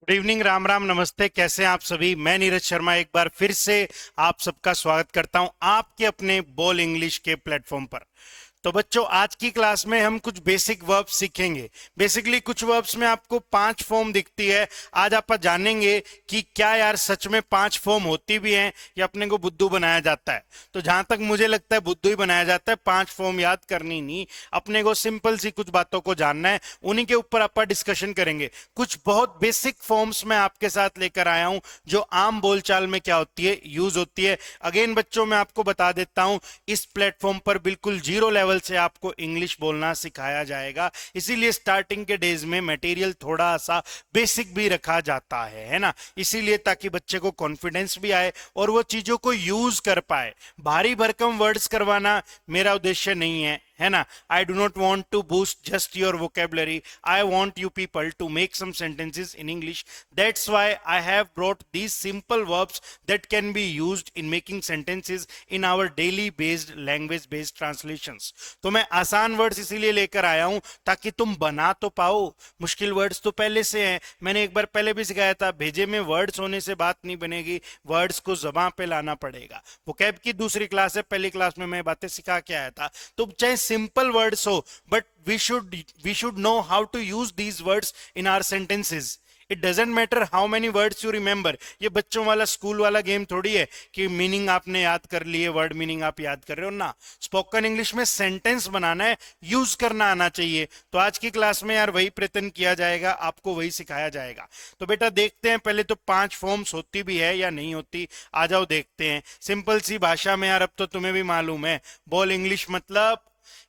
Good evening, Ram Ram, नमस्ते। कैसे हैं आप सभी? मैं नीरज शर्मा एक बार फिर से आप सबका स्वागत करता हूं आपके अपने बोल इंग्लिश के प्लेटफॉर्म पर। तो बच्चों, आज की क्लास में हम कुछ बेसिक वर्ब्स सीखेंगे। बेसिकली कुछ वर्ब्स में आपको 5 फॉर्म दिखती है। आज आप जानेंगे कि क्या यार सच में 5 फॉर्म होती भी हैं या अपने को बुद्धू बनाया जाता है। तो जहां तक मुझे लगता है बुद्धू ही बनाया जाता है। 5 फॉर्म याद करनी नहीं, अपने को सिंपल सी कुछ बातों को जानना है, उन्हीं के ऊपर आप डिस्कशन करेंगे। कुछ बहुत बेसिक फॉर्म्स मैं आपके साथ लेकर आया हूं जो आम बोलचाल में क्या होती है, यूज होती है। अगेन बच्चों, मैं आपको बता देता हूं, इस प्लेटफॉर्म पर बिल्कुल जीरो लेवल से आपको इंग्लिश बोलना सिखाया जाएगा। इसीलिए स्टार्टिंग के डेज में मटेरियल थोड़ा सा बेसिक भी रखा जाता है ना। इसीलिए ताकि बच्चे को कॉन्फिडेंस भी आए और वो चीजों को यूज कर पाए। भारी भरकम वर्ड्स करवाना मेरा उद्देश्य नहीं है ना। I do not want to boost just your vocabulary, I want you people to make some sentences in English. That's why I have brought these simple verbs that can be used in making sentences in our daily based language based translations. तो मैं आसान words इसीलिए लेकर आया हूं ताकि तुम बना तो पाओ। मुश्किल वर्ड्स तो पहले से हैं, मैंने एक बार पहले भी सिखाया था। भेजे में वर्ड्स होने से बात नहीं बनेगी, वर्ड्स को जबान पे लाना पड़ेगा। वोकैब की दूसरी क्लास है, पहली क्लास में मैं बातें सिखा के आया था। तो चाहे सिंपल वर्ड्स हो, but we should know how to use these words in our sentences. It doesn't matter how many words you remember. ये बच्चों वाला स्कूल वाला गेम थोड़ी है कि मीनिंग आपने याद कर लिए, वर्ड मीनिंग आप याद कर रहे हो ना। स्पोकन इंग्लिश में सेंटेंस बनाना है, यूज करना आना चाहिए। तो आज की क्लास में यार वही प्रयत्न किया जाएगा, आपको वही सिखाया जाएगा। तो बेटा देखते हैं पहले तो 5 फॉर्म्स होती भी है या नहीं होती। आ जाओ देखते हैं सिंपल सी भाषा में। यार अब तो तुम्हें भी मालूम है बोल इंग्लिश मतलब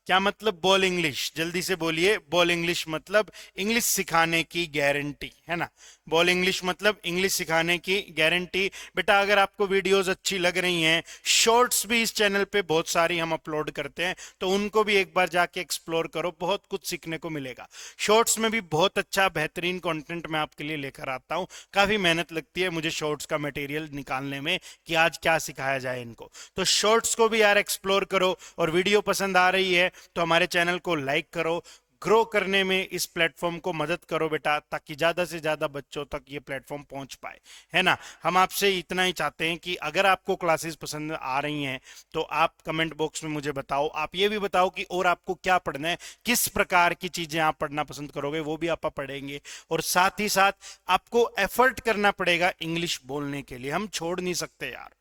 क्या। मतलब बोल इंग्लिश, जल्दी से बोलिए। बोल इंग्लिश मतलब इंग्लिश सिखाने की गारंटी, है ना। बोल इंग्लिश मतलब इंग्लिश सिखाने की गारंटी। बेटा अगर आपको वीडियोस अच्छी लग रही हैं, शॉर्ट्स भी इस चैनल पे बहुत सारी हम अपलोड करते हैं, तो उनको भी एक बार जाके एक्सप्लोर करो, बहुत कुछ सीखने को मिलेगा। शॉर्ट्स में भी बहुत अच्छा बेहतरीन कंटेंट मैं आपके लिए लेकर आता हूँ। काफी मेहनत लगती है मुझे शॉर्ट्स का मटेरियल निकालने में कि आज क्या सिखाया जाए इनको। तो शॉर्ट्स को भी यार एक्सप्लोर करो, और वीडियो पसंद आ रही है तो हमारे चैनल को लाइक करो। ग्रो करने में इस प्लेटफॉर्म को मदद करो बेटा, ताकि ज्यादा से ज्यादा बच्चों तक ये प्लेटफॉर्म पहुंच पाए, है ना। हम आपसे इतना ही चाहते हैं कि अगर आपको क्लासेस पसंद आ रही हैं तो आप कमेंट बॉक्स में मुझे बताओ। आप ये भी बताओ कि और आपको क्या पढ़ना है, किस प्रकार की चीजें आप पढ़ना पसंद करोगे, वो भी आप पढ़ेंगे। और साथ ही साथ आपको एफर्ट करना पड़ेगा इंग्लिश बोलने के लिए, हम छोड़ नहीं सकते यार,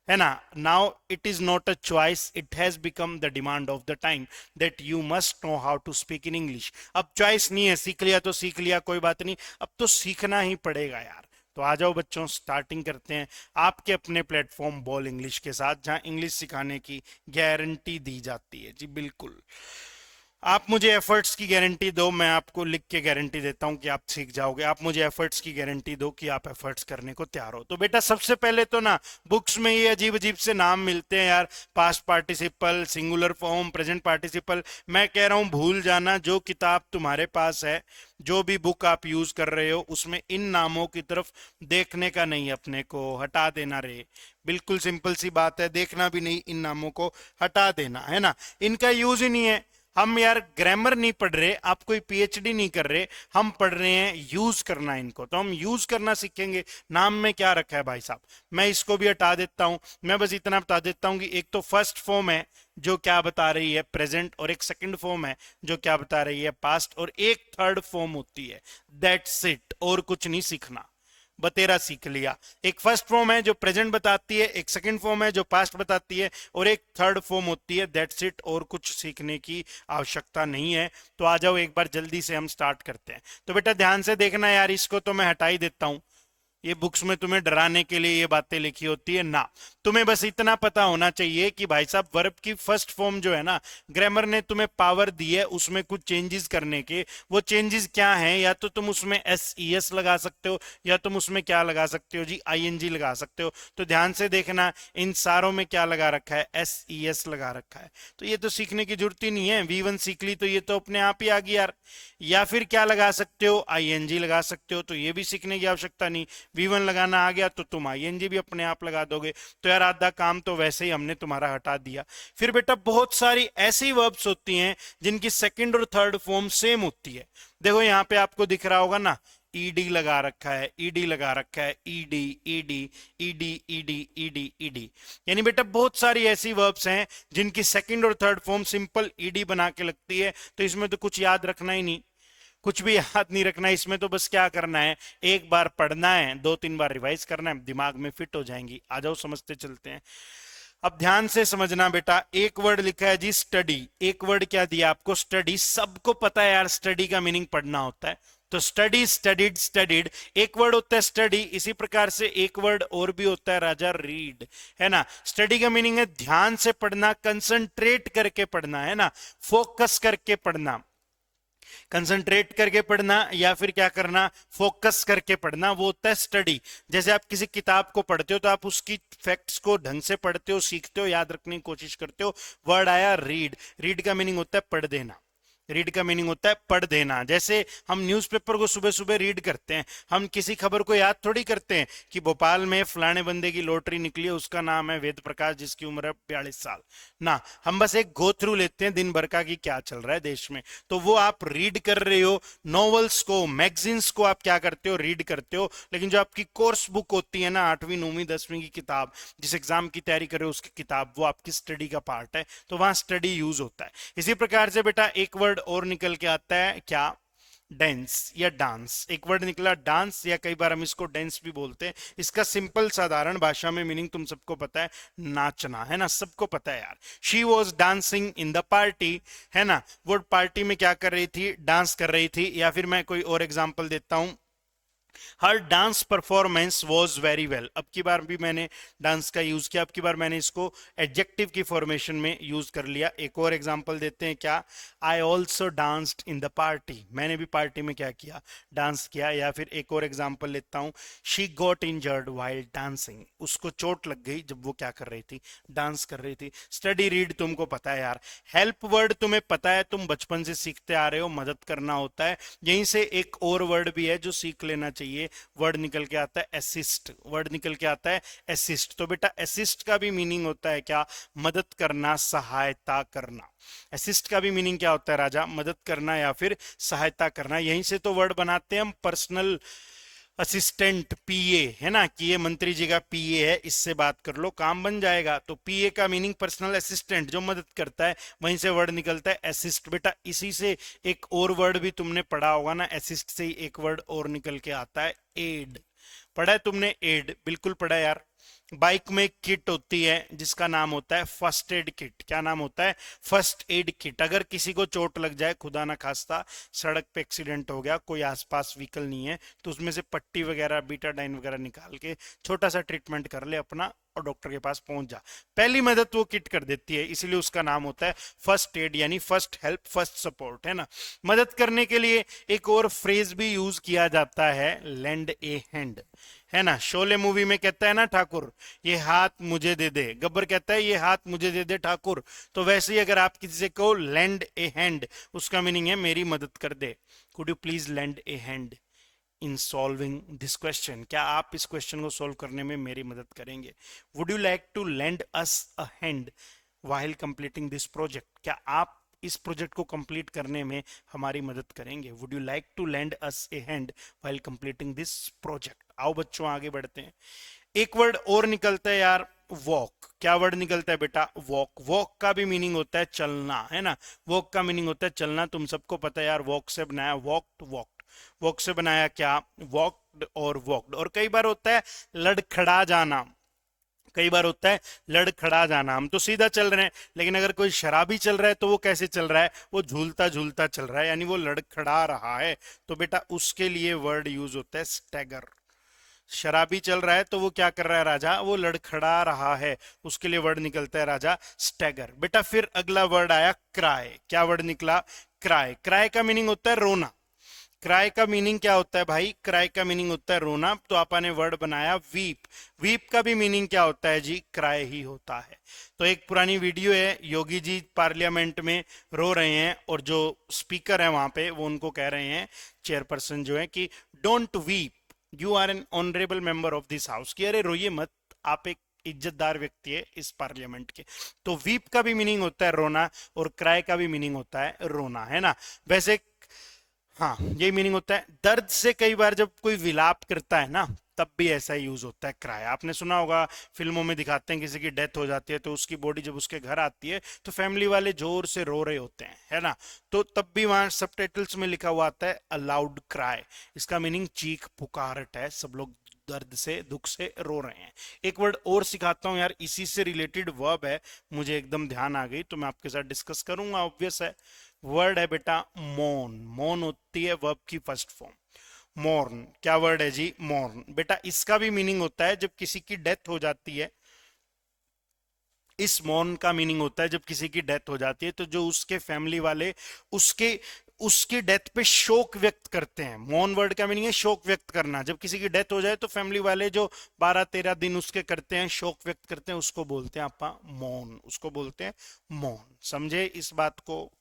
है ना। Now it is not a choice, it has become the demand of the time that you must know how to speak in English. अब चॉइस नहीं है, सीख लिया तो सीख लिया, कोई बात नहीं, अब तो सीखना ही पड़ेगा यार। तो आ जाओ बच्चों, स्टार्टिंग करते हैं आपके अपने प्लेटफॉर्म बोल इंग्लिश के साथ, जहां इंग्लिश सिखाने की गारंटी दी जाती है। जी बिल्कुल। आप मुझे एफर्ट्स की गारंटी दो, मैं आपको लिख के गारंटी देता हूं कि आप सीख जाओगे। आप मुझे एफर्ट्स की गारंटी दो कि आप एफर्ट्स करने को तैयार हो। तो बेटा सबसे पहले तो ना, बुक्स में ये अजीब अजीब से नाम मिलते हैं यार, past participle, singular form, present participle. मैं कह रहा हूं भूल जाना। जो किताब तुम्हारे पास है, जो भी बुक आप यूज कर रहे हो, उसमें इन नामों की तरफ देखने का नहीं, अपने को हटा देना रे। बिल्कुल सिंपल सी बात है, देखना भी नहीं, इन नामों को हटा देना, है ना। इनका यूज ही नहीं है। हम यार ग्रामर नहीं पढ़ रहे, आप कोई पीएचडी नहीं कर रहे, हम पढ़ रहे हैं यूज करना इनको। तो हम यूज करना सीखेंगे। नाम में क्या रखा है भाई साहब, मैं इसको भी हटा देता हूं। मैं बस इतना बता देता हूं कि एक तो फर्स्ट फॉर्म है जो क्या बता रही है प्रेजेंट, और एक सेकंड फॉर्म है जो क्या बता रही है पास्ट, और एक थर्ड फॉर्म होती है। दैट्स इट, और कुछ नहीं सीखना, बतेरा सीख लिया। एक फर्स्ट फॉर्म है जो प्रेजेंट बताती है, एक सेकंड फॉर्म है जो पास्ट बताती है, और एक थर्ड फॉर्म होती है। दैट्स इट, और कुछ सीखने की आवश्यकता नहीं है। तो आ जाओ एक बार जल्दी से हम स्टार्ट करते हैं। तो बेटा ध्यान से देखना यार, इसको तो मैं हटा ही देता हूं। ये बुक्स में तुम्हें डराने के लिए ये बातें लिखी होती है ना। तुम्हें बस इतना पता होना चाहिए कि भाई साहब वर्ब की फर्स्ट फॉर्म जो है ना, ग्रामर ने तुम्हें पावर दी है उसमें कुछ चेंजेस करने के। वो चेंजेस क्या हैं, या तो तुम उसमें एस ई एस लगा सकते हो, या तुम उसमें क्या लगा सकते हो जी, आई एन जी लगा सकते हो। तो ध्यान से देखना, इन सारों में क्या लगा रखा है, एस ई एस लगा रखा है। तो ये तो सीखने की जरूरत ही नहीं है, V1 सीख ली तो ये तो अपने आप ही आ गई यार। या फिर क्या लगा सकते हो, आई एन जी लगा सकते हो, तो ये भी सीखने की आवश्यकता नहीं। V1 लगाना आ गया तो तुम आईएनजी भी अपने आप लगा दोगे। तो यार आधा काम तो वैसे ही हमने तुम्हारा हटा दिया। फिर बेटा बहुत सारी ऐसी वर्ब्स होती हैं जिनकी सेकंड और थर्ड फॉर्म सेम होती है। देखो यहाँ पे आपको दिख रहा होगा ना, ईडी लगा रखा है, ईडी लगा रखा है, ED ED ED ED ED ED. यानी बेटा बहुत सारी ऐसी वर्ब्स हैं जिनकी सेकंड और थर्ड फॉर्म सिंपल ईडी बना के लगती है, तो इसमें तो कुछ याद रखना ही नहीं, कुछ भी याद नहीं रखना है इसमें, तो बस क्या करना है, एक बार पढ़ना है, 2-3 बार रिवाइज करना है, दिमाग में फिट हो जाएंगी। आ जाओ समझते चलते हैं। अब ध्यान से समझना बेटा, एक वर्ड लिखा है जी स्टडी, एक वर्ड क्या दिया आपको, स्टडी। सबको पता है यार स्टडी का मीनिंग पढ़ना होता है, तो स्टडी, स्टडीड, स्टडीड एक वर्ड होता है स्टडी। इसी प्रकार से एक वर्ड और भी होता है राजा, रीड, है ना। स्टडी का मीनिंग है ध्यान से पढ़ना, कंसंट्रेट करके पढ़ना, है ना, फोकस करके पढ़ना, कंसंट्रेट करके पढ़ना या फिर क्या करना, फोकस करके पढ़ना, वो होता है स्टडी। जैसे आप किसी किताब को पढ़ते हो तो आप उसकी फैक्ट्स को ढंग से पढ़ते हो, सीखते हो, याद रखने की कोशिश करते हो। वर्ड आया रीड, रीड का मीनिंग होता है पढ़ देना, रीड का मीनिंग होता है पढ़ देना। जैसे हम न्यूज़पेपर को सुबह सुबह रीड करते हैं, हम किसी खबर को याद थोड़ी करते हैं कि भोपाल में फलाने बंदे की लॉटरी निकली है, उसका नाम है वेद प्रकाश, जिसकी उम्र है 42 साल ना। हम बस एक गो थ्रू लेते हैं दिन भर का कि क्या चल रहा है देश में, तो वो आप रीड कर रहे हो। नॉवेल्स को, मैगजीन्स को आप क्या करते हो, रीड करते हो। लेकिन जो आपकी कोर्स बुक होती है ना, 8वीं 9वीं 10वीं की किताब, जिस एग्जाम की तैयारी कर रहे हो उसकी किताब, वो आपकी स्टडी का पार्ट है, तो वहां स्टडी यूज होता है। इसी प्रकार से बेटा एक वर्ड और निकल के आता है, क्या, डांस या डांस। एक वर्ड निकला डांस, या कई बार हम इसको डांस भी बोलते हैं। इसका सिंपल साधारण भाषा में मीनिंग तुम सबको पता है, नाचना, है ना, सबको पता है यार। She was dancing in the party, है ना, वो पार्टी में क्या कर रही थी, डांस कर रही थी। या फिर मैं कोई और एग्जांपल देता हूं, हर dance performance was very well. अब की बार भी मैंने डांस का यूज किया, अब की बार मैंने इसको एडजेक्टिव की फॉर्मेशन में यूज कर लिया। एक और एग्जांपल देते हैं, क्या, I also danced in the party, मैंने भी पार्टी में क्या किया, डांस किया। या फिर एक और एग्जांपल लेता हूं, she got injured while dancing, उसको चोट लग गई जब वो क्या कर रही थी, डांस कर रही थी। स्टडी, रीड तुमको पता है यार। हेल्प वर्ड तुम्हें पता है, तुम बचपन से सीखते आ रहे हो, मदद करना होता है। यहीं से एक और वर्ड भी है जो सीख लेना चाहिए, वर्ड निकल के आता है असिस्ट, वर्ड निकल के आता है असिस्ट। तो बेटा असिस्ट का भी मीनिंग होता है क्या, मदद करना, सहायता करना। असिस्ट का भी मीनिंग क्या होता है राजा, मदद करना या फिर सहायता करना। यहीं से तो वर्ड बनाते हैं हम पर्सनल असिस्टेंट, पीए, है ना, कि ये मंत्री जी का पीए है, इससे बात कर लो, काम बन जाएगा। तो पीए का मीनिंग पर्सनल असिस्टेंट, जो मदद करता है, वहीं से वर्ड निकलता है असिस्ट। बेटा इसी से एक और वर्ड भी तुमने पढ़ा होगा ना, असिस्ट से ही एक वर्ड और निकल के आता है, एड। पढ़ा है तुमने, एड, बिल्कुल पढ़ा है यार। बाइक में एक किट होती है जिसका नाम होता है फर्स्ट एड किट। क्या नाम होता है, फर्स्ट एड किट। अगर किसी को चोट लग जाए, खुदा ना खास्ता, सड़क पे एक्सीडेंट हो गया, कोई आसपास व्हीकल नहीं है, तो उसमें से पट्टी वगैरह, बीटाडाइन वगैरह निकाल के छोटा सा ट्रीटमेंट कर ले अपना, और डॉक्टर के पास पहुंच जा। पहली मदद वो किट कर देती है, इसलिए उसका नाम होता है फर्स्ट एड, यानी फर्स्ट हेल्प, फर्स्ट सपोर्ट, है ना। मदद करने के लिए एक और फ्रेज भी यूज किया जाता है, लेंड ए हैंड, है ना। शोले मूवी में कहता है ना ठाकुर, ये हाथ मुझे दे दे, गब्बर कहता है ये हाथ मुझे दे दे ठाकुर। तो वैसे ही अगर आप किसी से कहो लेंड ए हैंड, उसका मीनिंग है मेरी मदद कर दे, could you please lend a hand in solving this question, क्या आप इस क्वेश्चन को सॉल्व करने में मेरी मदद करेंगे। Would you like to lend us a hand while completing this project, क्या आप इस प्रोजेक्ट को कंप्लीट करने में हमारी मदद करेंगे। Would you like to lend us a hand while completing this project. आओ बच्चों आगे बढ़ते हैं। एक वर्ड और निकलता है यार, वॉक। क्या वर्ड निकलता है बेटा, वॉक। वॉक का भी मीनिंग होता है चलना, है ना, वॉक का मीनिंग होता है चलना। तुम सबको पता है यार, वॉक से बनाया वॉकड, वॉकड, वॉक से बनाया क्या, वॉकड और वॉकड। और कई बार होता है लड़खड़ा जाना, कई बार होता है लड़खड़ा जाना। हम तो सीधा चल रहे हैं, लेकिन अगर कोई शराबी चल रहा है तो वो कैसे चल रहा है, वो झूलता झूलता चल रहा है, यानी वो लड़खड़ा रहा है। तो बेटा उसके लिए वर्ड यूज होता है स्टैगर। शराबी चल रहा है तो वो क्या कर रहा है राजा, वो लड़खड़ा रहा है, उसके लिए वर्ड निकलता है राजा स्टैगर। बेटा फिर अगला वर्ड आया क्राई। क्या वर्ड निकला, क्राई। क्राई का मीनिंग होता है रोना। क्राई का मीनिंग क्या होता है भाई, क्राई का मीनिंग होता है रोना। तो आपने वर्ड बनाया वीप। वीप का भी मीनिंग क्या होता है जी, क्राई ही होता है। तो एक पुरानी वीडियो है, योगी जी पार्लियामेंट में रो रहे हैं, और जो स्पीकर है वहां पे वो उनको कह रहे हैं, चेयरपर्सन जो है, कि don't weep, you are an honourable member of this house, कि अरे रोइए मत, आप एक इज्जतदार व्यक्ति है इस पार्लियामेंट के। तो वीप का भी मीनिंग होता है रोना, और क्राई का भी मीनिंग होता है रोना, है ना। वैसे हाँ, यही मीनिंग होता है। दर्द से कई बार जब कोई विलाप करता है ना, तब भी ऐसा यूज होता है क्राई। आपने सुना होगा, फिल्मों में दिखाते हैं किसी की डेथ हो जाती है तो उसकी बॉडी जब उसके घर आती है तो फैमिली वाले जोर से रो रहे होते हैं, है ना। तो तब भी वहां सबटाइटल्स में लिखा हुआ आता है अ लाउड क्राई। इसका मीनिंग चीख पुकारट है, सब लोग दर्द से दुख से रो रहे हैं। एक वर्ड और सिखाता हूँ यार, इसी से रिलेटेड वर्ब है, मुझे एकदम ध्यान आ गई तो मैं आपके साथ डिस्कस करूंगा, ऑब्वियस है। वर्ड है बेटा मौन। मौन होती है वर्ब की फर्स्ट फॉर्म। मॉर्न, क्या वर्ड है जी, मॉर्न। बेटा इसका भी मीनिंग होता है जब किसी की डेथ हो जाती है। इस मौन का मीनिंग होता है जब किसी की डेथ हो जाती है तो जो उसके फैमिली वाले उसके उसकी डेथ पे शोक व्यक्त करते हैं। मौन वर्ड का मीनिंग है शोक व्यक्त करना। जब किसी की डेथ हो जाए तो फैमिली वाले जो 12-13 दिन उसके करते हैं, शोक व्यक्त करते हैं, उसको बोलते हैं आपा मौन, उसको बोलते हैं मौन। समझे इस बात को।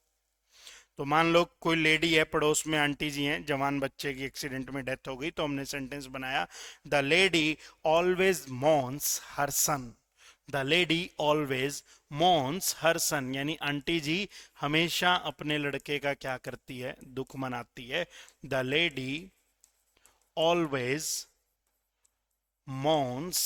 तो मान लो कोई लेडी है पड़ोस में, आंटी जी हैं, जवान बच्चे की एक्सीडेंट में डेथ हो गई, तो हमने सेंटेंस बनाया the lady always mourns her son. The lady always mourns her son, यानी आंटी जी हमेशा अपने लड़के का क्या करती है, दुख मनाती है। The lady always mourns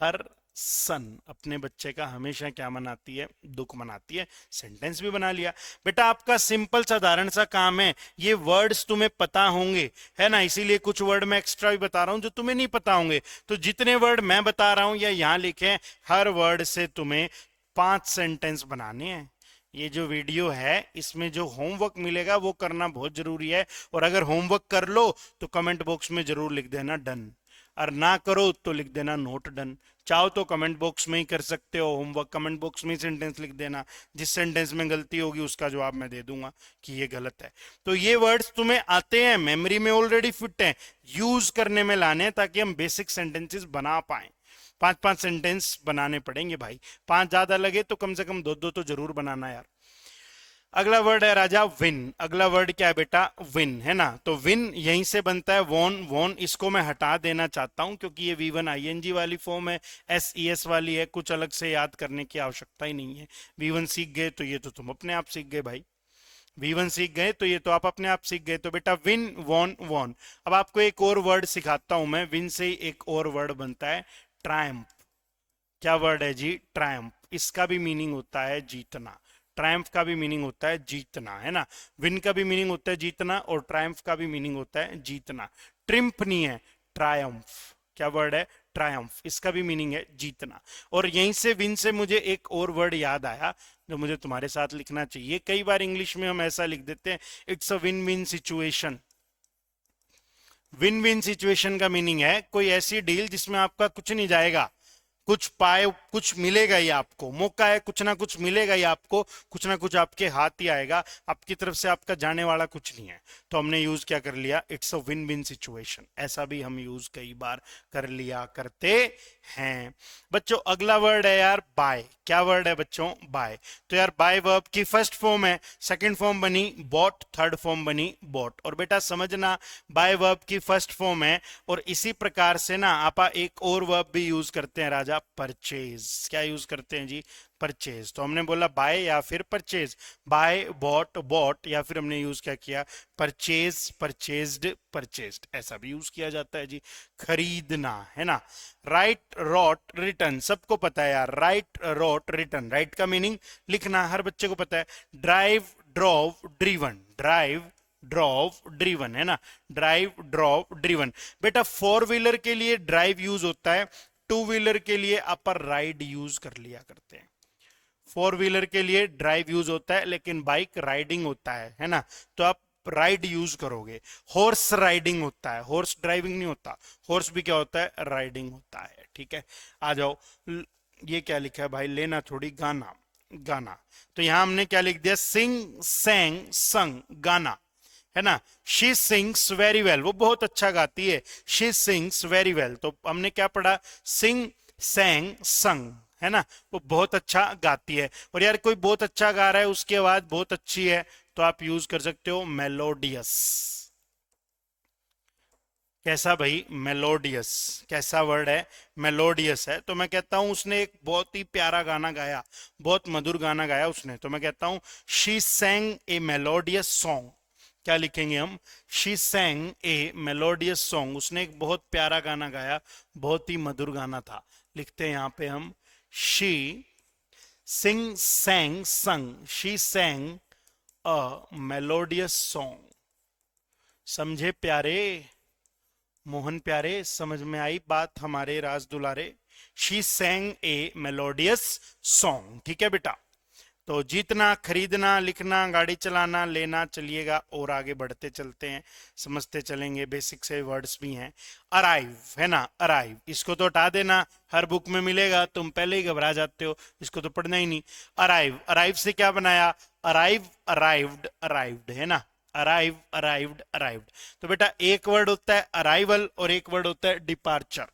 her सन, अपने बच्चे का हमेशा क्या मनाती है, दुख मनाती है। सेंटेंस भी बना लिया। बेटा आपका सिंपल साधारण सा काम है, ये वर्ड्स तुम्हें पता होंगे, है ना, इसीलिए कुछ वर्ड मैं एक्स्ट्रा भी बता रहा हूं जो तुम्हें नहीं पता होंगे। तो जितने वर्ड मैं बता रहा हूं या यहां लिखे हैं, हर वर्ड से तुम्हें 5 सेंटेंस बनाने हैं। ये जो वीडियो है इसमें जो होमवर्क मिलेगा वो करना बहुत जरूरी है, और अगर होमवर्क कर लो तो कमेंट बॉक्स में जरूर लिख देना डन, और ना करो तो लिख देना नोट डन। चाहो तो कमेंट बॉक्स में ही कर सकते हो होमवर्क, कमेंट बॉक्स में ही सेंटेंस लिख देना, जिस सेंटेंस में गलती होगी उसका जवाब मैं दे दूंगा कि ये गलत है। तो ये वर्ड्स तुम्हें आते हैं, मेमोरी में ऑलरेडी फिट हैं, यूज करने में लाने हैं ताकि हम बेसिक सेंटेंसेस बना पाए। 5-5 सेंटेंस बनाने पड़ेंगे भाई, 5 ज्यादा लगे तो कम से कम 2-2 तो जरूर बनाना यार। अगला वर्ड है राजा विन। अगला वर्ड क्या है बेटा, विन, है ना। तो विन यहीं से बनता है वॉन। वॉन इसको मैं हटा देना चाहता हूं क्योंकि ये V1 ING वाली फॉर्म है, SES वाली है, कुछ अलग से याद करने की आवश्यकता ही नहीं है। V1 सीख गए तो ये तो तुम अपने आप सीख गए भाई, V1 सीख गए तो ये तो आप अपने आप सीख गए। तो बेटा विन, वॉन, वॉन। अब आपको एक और वर्ड सिखाता हूं मैं, विन से ही एक और वर्ड बनता है ट्रायम्फ। क्या वर्ड है जी, ट्रायम्फ। इसका भी मीनिंग होता है जीतना, ट्रायम्फ का भी मीनिंग होता है जीतना, है ना। विन का भी मीनिंग होता है जीतना और ट्रायम्फ का भी मीनिंग होता है जीतना। ट्रिम्फ नहीं है, ट्रायम्फ। क्या वर्ड है, ट्रायम्फ। इसका भी मीनिंग है जीतना। और यहीं से विन से मुझे एक और वर्ड याद आया जो मुझे तुम्हारे साथ लिखना चाहिए। कई बार इंग्लिश में हम ऐसा लिख देते हैं, it's a win win situation. Win win situation का मीनिंग है कोई ऐसी डील जिसमें आपका कुछ नहीं जाएगा, कुछ पाए कुछ मिलेगा ही आपको, मौका है, कुछ ना कुछ मिलेगा ही आपको, कुछ ना कुछ आपके हाथ ही आएगा, आपकी तरफ से आपका जाने वाला कुछ नहीं है। तो हमने यूज क्या कर लिया, it's a win win situation. ऐसा भी हम यूज कई बार कर लिया करते हैं। बच्चों अगला वर्ड है यार बाय। क्या वर्ड है बच्चों, बाय। तो यार बाय वर्ब की फर्स्ट फॉर्म है, सेकंड फॉर्म बनी बॉट, थर्ड फॉर्म बनी बॉट। और बेटा समझना, बाय वर्ब की फर्स्ट फॉर्म है, और इसी प्रकार से ना आप एक और वर्ब भी यूज करते हैं राजा, परचेज। क्या यूज करते हैं जी, परचेज। तो हमने बोला बाय या फिर परचेज, बाय, बॉट, बॉट, या फिर हमने यूज क्या किया, परचेज, परचेज्ड, परचेज्ड। ऐसा भी यूज किया जाता है जी, खरीदना, है ना। राइट, रॉट, रिटर्न, सबको पता है यार, राइट, रॉट, रिटर्न। राइट का मीनिंग लिखना हर बच्चे को पता है। Drive, drove, driven. Drive, drove, driven, है ना। Drive, drove, driven. बेटा फोर व्हीलर के लिए ड्राइव यूज होता है, टू व्हीलर के लिए अपर राइड यूज कर लिया करते हैं। फोर व्हीलर के लिए ड्राइव यूज होता है लेकिन बाइक राइडिंग होता है ना, तो आप राइड यूज करोगे। हॉर्स राइडिंग होता है, हॉर्स ड्राइविंग नहीं होता, हॉर्स भी क्या होता है, राइडिंग होता है। ठीक है, आ जाओ। ये क्या लिखा है भाई, लेना थोड़ी, गाना, गाना। तो यहां हमने क्या लिख दिया, सिंग, सैंग, संग, गाना, है ना। शी सिंग्स वेरी वेल, वो बहुत अच्छा गाती है, शी सिंग्स वेरी वेल। तो हमने क्या पढ़ा, सिंग, सैंग, संग, है ना, वो बहुत अच्छा गाती है। और यार कोई बहुत अच्छा गा रहा है, उसकी आवाज बहुत अच्छी है, तो आप यूज कर सकते हो मेलोडियस। कैसा भाई, मेलोडियस। कैसा वर्ड है, मेलोडियस है। तो मैं कहता हूं उसने एक बहुत ही प्यारा गाना गाया, बहुत मधुर गाना गाया उसने, तो मैं कहता हूं शी सैंग ए मेलोडियस सॉन्ग। क्या लिखेंगे हम? शी सैंग ए मेलोडियस सॉन्ग, उसने एक बहुत प्यारा गाना गाया, बहुत ही मधुर गाना था। लिखते हैं यहाँ पे हम शी सिंग सैंग संग, शी सैंग अ मेलोडियस सॉन्ग। समझे प्यारे? मोहन प्यारे, समझ में आई बात हमारे राज दुलारे? She सैंग A melodious song. ठीक है बेटा, तो जीतना, खरीदना, लिखना, गाड़ी चलाना, लेना, चलिएगा और आगे बढ़ते चलते हैं, समझते चलेंगे। बेसिक से वर्ड्स भी हैं। अराइव है ना, अराइव, इसको तो हटा देना, हर बुक में मिलेगा, तुम पहले ही घबरा जाते हो, इसको तो पढ़ना ही नहीं। अराइव, अराइव से क्या बनाया? अराइव, अराइव्ड, अराइव्ड है ना, अराइव, अराइव्ड, अराइव्ड। तो बेटा एक वर्ड होता है अराइवल और एक वर्ड होता है डिपार्चर।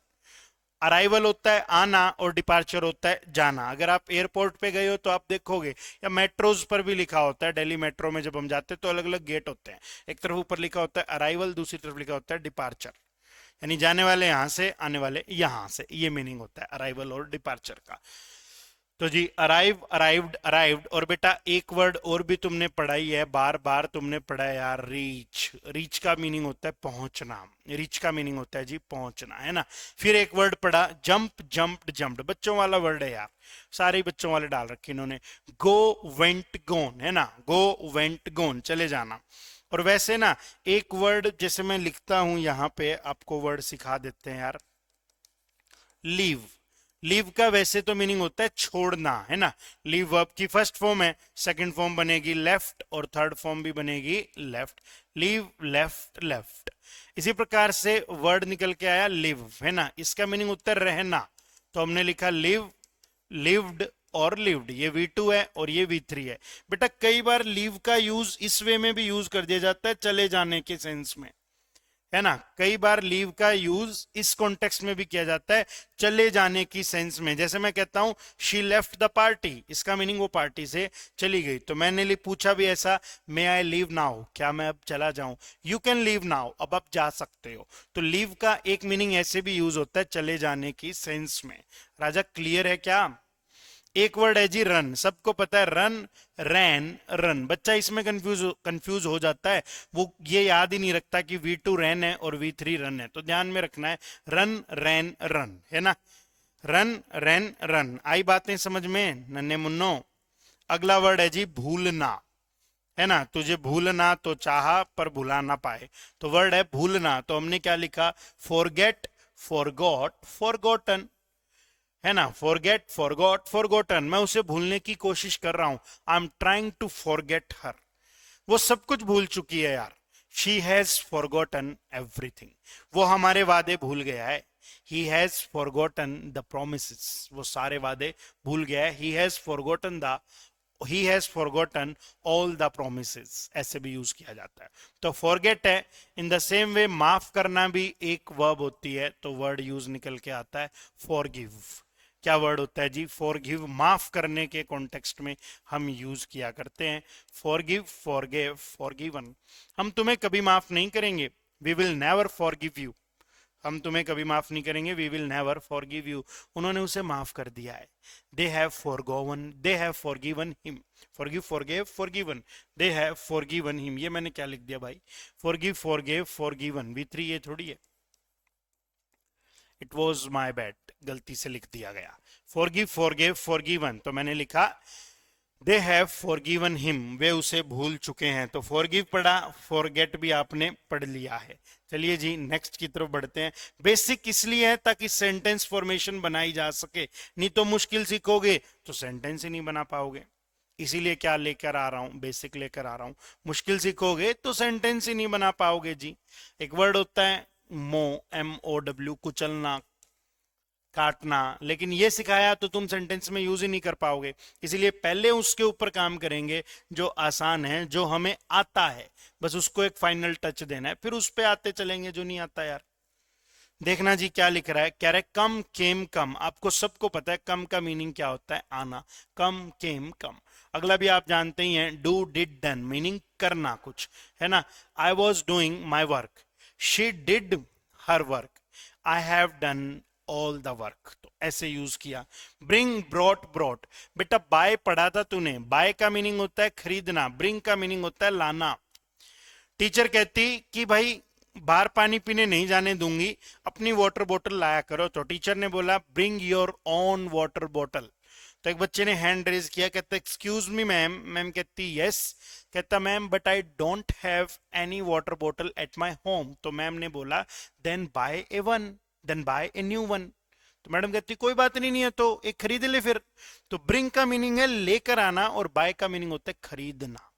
अराइवल होता है आना और डिपार्चर होता है जाना। अगर आप एयरपोर्ट पे गए हो तो आप देखोगे, या मेट्रोज पर भी लिखा होता है, दिल्ली मेट्रो में जब हम जाते हैं तो अलग अलग गेट होते हैं, एक तरफ ऊपर लिखा होता है अराइवल, दूसरी तरफ लिखा होता है डिपार्चर, यानी जाने वाले यहां से, आने वाले यहां से, ये मीनिंग होता है अराइवल और डिपार्चर का। तो जी अराइव, अराइव्ड, अराइव्ड। और बेटा एक वर्ड और भी तुमने पढ़ा ही है, बार बार तुमने पढ़ा है यार, रीच। रीच का मीनिंग होता है पहुंचना, रीच का मीनिंग होता है जी पहुंचना, है ना। फिर एक वर्ड पढ़ा जंप, जंप्ड, जंप्ड, बच्चों वाला वर्ड है यार, सारे बच्चों वाले डाल रखे इन्होंने। गो वेंट गोन है ना, गो वेंट गोन, चले जाना। और वैसे ना एक वर्ड जैसे मैं लिखता हूं यहां पे, आपको वर्ड सिखा देते हैं यार, लीव। लीव का वैसे तो मीनिंग होता है छोड़ना, है ना। लीव वर्ब की फर्स्ट फॉर्म है, सेकंड फॉर्म बनेगी लेफ्ट और थर्ड फॉर्म भी बनेगी लेफ्ट। Leave, left, left. इसी प्रकार से वर्ड निकल के आया लिव, है ना, इसका मीनिंग होता है रहना। तो हमने लिखा लिव, लिव्ड और लिव्ड, ये V2 है और ये V3 है। बेटा कई बार लीव का यूज इस वे में भी यूज कर दिया जाता है, चले जाने के सेंस में, है ना। कई बार लीव का यूज इस कॉन्टेक्स्ट में भी किया जाता है, चले जाने की सेंस में। जैसे मैं कहता हूं शी लेफ्ट द पार्टी, इसका मीनिंग वो पार्टी से चली गई। तो मैंने पूछा भी ऐसा, मे आई लीव नाउ, क्या मैं अब चला जाऊं? यू कैन लीव नाउ, अब आप जा सकते हो। तो लीव का एक मीनिंग ऐसे भी यूज होता है चले जाने की सेंस में। राजा क्लियर है क्या? एक वर्ड है जी रन, सबको पता है रन, रैन, रन। बच्चा इसमें कंफ्यूज हो जाता है, वो ये याद ही नहीं रखता कि V2 रैन है और V3 रन है। तो ध्यान में रखना है रन, रैन, रन, है ना। रन, रैन, रन। आई बातें समझ में नन्हे मुन्नो? अगला वर्ड है जी भूलना, है ना। तुझे भूलना तो चाहा पर भुला ना पाए, तो वर्ड है भूलना। तो हमने क्या लिखा? फॉरगेट, फॉरगॉट, फॉरगॉटन, है ना। फॉरगेट, फॉरगॉट, फॉरगॉटन, मैं उसे भूलने की कोशिश कर रहा हूं, I am trying to forget her, वो सब कुछ भूल चुकी है यार। शी हैज फॉरगॉटन एवरीथिंग, वो हमारे वादे भूल गया है। He has forgotten the promises, वो सारे वादे भूल गया है। He has forgotten the, he has forgotten all the promises, ऐसे भी यूज किया जाता है। तो फॉरगेट है। इन द सेम वे माफ करना भी एक वर्ब होती है, तो वर्ड यूज निकल के आता है फॉरगिव। क्या वर्ड होता है जी? फॉरगिव, माफ करने के कॉन्टेक्स्ट में हम यूज किया करते हैं फॉरगिव, फॉरगिव, फॉरगिवन। हम तुम्हें कभी माफ नहीं करेंगे, we will never forgive you, हम तुम्हें कभी माफ नहीं करेंगे, we will never forgive you. उन्होंने उसे माफ कर दिया है। They have forgiven, they have forgiven him, forgive, forgive, forgiven, they have forgiven him. ये मैंने क्या लिख दिया भाई? फॉरगिव, फॉरगिव, फॉरगिवन, V3 ये थोड़ी है, इट वॉज माई बैड, गलती से लिख दिया गया। फॉरगिव, फॉरगिव, फॉरगिवन, तो मैंने लिखा दे हैव फॉरगिवन हिम, वे उसे भूल चुके हैं। तो फॉरगिव पढ़ा, फॉरगेट भी आपने पढ़ लिया है। चलिए जी नेक्स्ट की तरफ बढ़ते हैं। बेसिक इसलिए है ताकि सेंटेंस फॉर्मेशन बनाई जा सके, नहीं तो मुश्किल सीखोगे तो सेंटेंस ही नहीं बना पाओगे। इसीलिए क्या लेकर आ रहा हूं? बेसिक लेकर आ रहा हूं। मुश्किल सीखोगे तो सेंटेंस ही नहीं बना पाओगे जी। एक वर्ड होता है मो, MOW, कुचलना, काटना, लेकिन ये सिखाया तो तुम सेंटेंस में यूज ही नहीं कर पाओगे। इसीलिए पहले उसके ऊपर काम करेंगे जो आसान है, जो हमें आता है, बस उसको एक फाइनल टच देना है, फिर उस पे आते चलेंगे जो नहीं आता यार। देखना जी क्या लिख रहा है, कह रहा है कम, केम, कम। आपको सबको पता है कम का मीनिंग क्या होता है, आना। कम, केम, कम। अगला भी आप जानते ही हैं, डू, डिड, डन, मीनिंग करना कुछ, है ना। I was doing my work, she did her work, I have done all the work, तो ऐसे यूज किया। Bring, brought, brought. बेटा बाय पढ़ा था तूने, बाय का मीनिंग होता है खरीदना, ब्रिंग का मीनिंग होता है लाना। टीचर कहती कि भाई बाहर पानी पीने नहीं जाने दूंगी, अपनी वाटर बोतल लाया करो। तो टीचर ने बोला ब्रिंग योर ओन वाटर बोतल। तो एक बच्चे ने हैंड रेज किया, कहता एक्सक्यूज मी मैम। मैम कहती यस। कहता ma'am but I don't have any water बोतल एट माय होम। तो मैम ने बोला then buy a one, then buy a new one. तो मैडम कहती कोई बात नहीं है तो एक खरीद ले फिर। तो ब्रिंग का मीनिंग है लेकर आना और बाय का मीनिंग होता है खरीदना।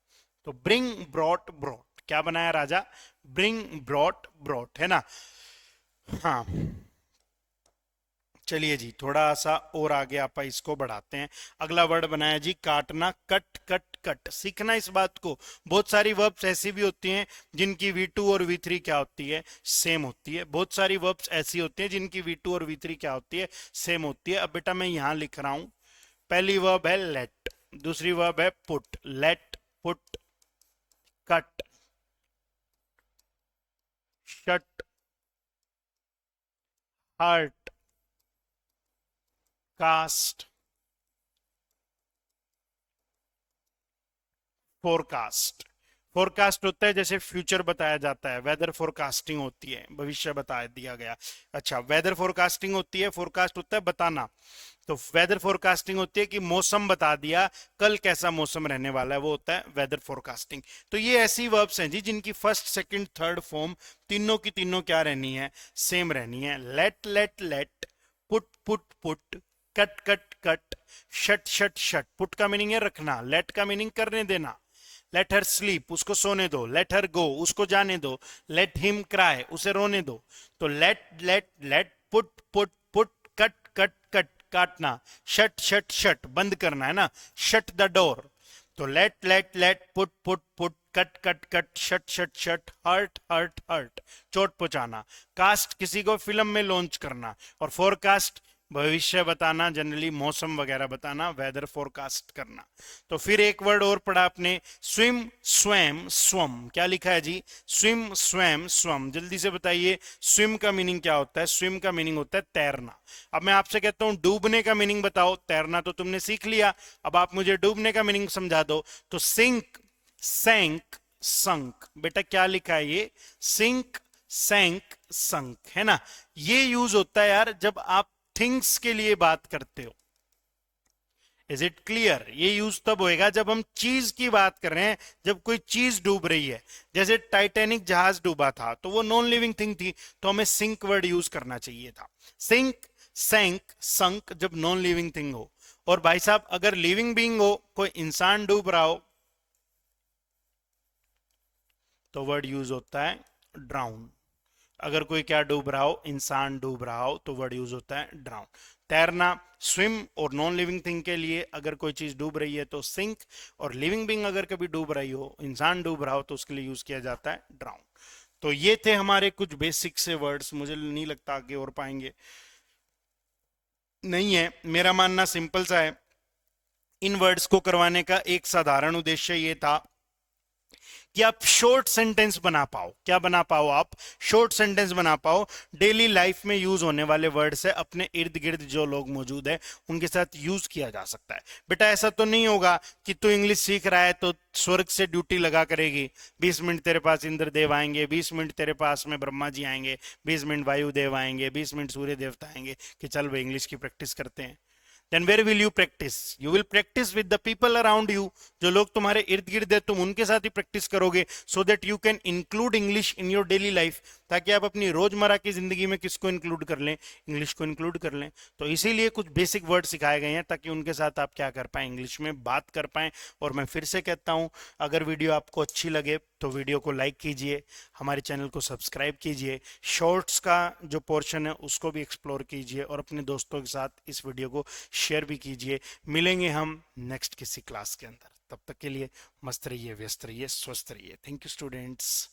तो ब्रिंग ब्रॉट ब्रॉट, क्या बनाया राजा? ब्रिंग ब्रॉट ब्रॉट, है ना। हाँ चलिए जी, थोड़ा सा और आगे आप इसको बढ़ाते हैं। अगला वर्ड बनाया जी काटना, कट कट कट। सीखना इस बात को, बहुत सारी वर्ब्स ऐसी भी होती हैं जिनकी V2 और V3 क्या होती है? सेम होती है। बहुत सारी वर्ब्स ऐसी होती हैं जिनकी V2 और V3 क्या होती है? सेम होती है। अब बेटा मैं यहां लिख रहा हूं, पहली वर्ब है लेट, दूसरी वर्ब है put. Let, put, cut, shut, hurt, cast, forecast. Forecast होता है जैसे फ्यूचर बताया जाता है, वेदर फोरकास्टिंग होती है, भविष्य बता दिया गया। अच्छा, वेदर फोरकास्टिंग होती है, फोरकास्ट होता है बताना। तो वेदर फोरकास्टिंग होती है कि मौसम बता दिया, कल कैसा मौसम रहने वाला है, वो होता है वेदर फोरकास्टिंग। तो ये ऐसी वर्ब्स हैं जी जिनकी फर्स्ट सेकंड थर्ड फॉर्म तीनों की तीनों क्या रहनी है? सेम रहनी है। Let let let, put put put, cut cut cut, shut shut shut. Put का मीनिंग है रखना, लेट का मीनिंग करने देना। लेट हर स्लीप, उसको सोने दो। लेट हर गो, उसको जाने दो। लेट हिम क्राई, उसे रोने दो। तो let let let, put put put, cut cut cut, काटना। शट शट शट, बंद करना, है ना। Shut the door. तो let let let, put put put, cut cut cut, shut shut shut, hurt hurt hurt, चोट पहुंचाना। कास्ट, किसी को फिल्म में लॉन्च करना। और फोरकास्ट, भविष्य बताना, जनरली मौसम वगैरह बताना, वेदर फोरकास्ट करना। तो फिर एक वर्ड और पढ़ा आपने, स्विम, स्वैम, स्वम। क्या लिखा है जी? Swim, swum, स्वम। जल्दी से बताइए स्विम का मीनिंग क्या होता है? स्विम का मीनिंग होता है तैरना। अब मैं आपसे कहता हूं डूबने का मीनिंग बताओ। तैरना तो तुमने सीख लिया, अब आप मुझे डूबने का मीनिंग समझा दो। तो सिंक, सैंक, संक। बेटा क्या लिखा है ये? सिंक, सैंक, संक, है ना। ये यूज होता है यार जब आप थिंग्स के लिए बात करते हो। Is it clear? ये यूज तब होएगा जब हम चीज की बात कर रहे हैं, जब कोई चीज डूब रही है। जैसे टाइटैनिक जहाज डूबा था तो वो नॉन लिविंग थिंग थी, तो हमें सिंक वर्ड यूज करना चाहिए था। सिंक, सैंक, संक जब नॉन लिविंग थिंग हो। और भाई साहब अगर लिविंग बीइंग हो, कोई इंसान डूब रहा हो, तो वर्ड यूज होता है ड्राउन। अगर कोई क्या डूब रहा हो, इंसान डूब रहा हो, तो वर्ड यूज होता है ड्राउन। तैरना, स्विम, और नॉन लिविंग थिंग के लिए अगर कोई चीज डूब रही है तो सिंक, और लिविंग बीइंग अगर कभी डूब रही हो, इंसान डूब रहा हो, तो उसके लिए यूज किया जाता है ड्राउन। तो ये थे हमारे कुछ बेसिक से वर्ड्स, मुझे नहीं लगता आगे और पाएंगे। नहीं है, मेरा मानना सिंपल सा है। इन वर्ड्स को करवाने का एक साधारण उद्देश्य ये था कि आप शॉर्ट सेंटेंस बना पाओ। क्या बना पाओ आप? शॉर्ट सेंटेंस बना पाओ। डेली लाइफ में यूज होने वाले वर्ड से अपने इर्द गिर्द जो लोग मौजूद है उनके साथ यूज किया जा सकता है। बेटा ऐसा तो नहीं होगा कि तू इंग्लिश सीख रहा है तो स्वर्ग से ड्यूटी लगा करेगी। 20 मिनट तेरे पास इंद्रदेव आएंगे, 20 मिनट तेरे पास में ब्रह्मा जी आएंगे, 20 मिनट वायुदेव आएंगे, 20 मिनट सूर्य देवता आएंगे कि चल भाई इंग्लिश की प्रैक्टिस करते हैं। then where will you practice? You will practice with the people around you. जो लोग तुम्हारे इर्द गिर्द है तुम उनके साथ ही प्रैक्टिस करोगे, so that you can include English in your daily life, ताकि आप अपनी रोजमर्रा की जिंदगी में किसको इंक्लूड कर लें? इंग्लिश को इंक्लूड कर लें। तो इसीलिए कुछ बेसिक वर्ड सिखाए गए हैं ताकि उनके साथ आप क्या कर पाए? इंग्लिश में बात कर पाए। और मैं फिर से कहता हूं, अगर वीडियो आपको अच्छी लगे तो वीडियो को लाइक कीजिए, हमारे चैनल को सब्सक्राइब कीजिए, शॉर्ट्स का जो पोर्शन है उसको भी एक्सप्लोर कीजिए और अपने दोस्तों के साथ इस वीडियो को शेयर भी कीजिए। मिलेंगे हम नेक्स्ट किसी क्लास के अंदर, तब तक के लिए मस्त रहिए, व्यस्त रहिए, स्वस्थ रहिए। Thank you students.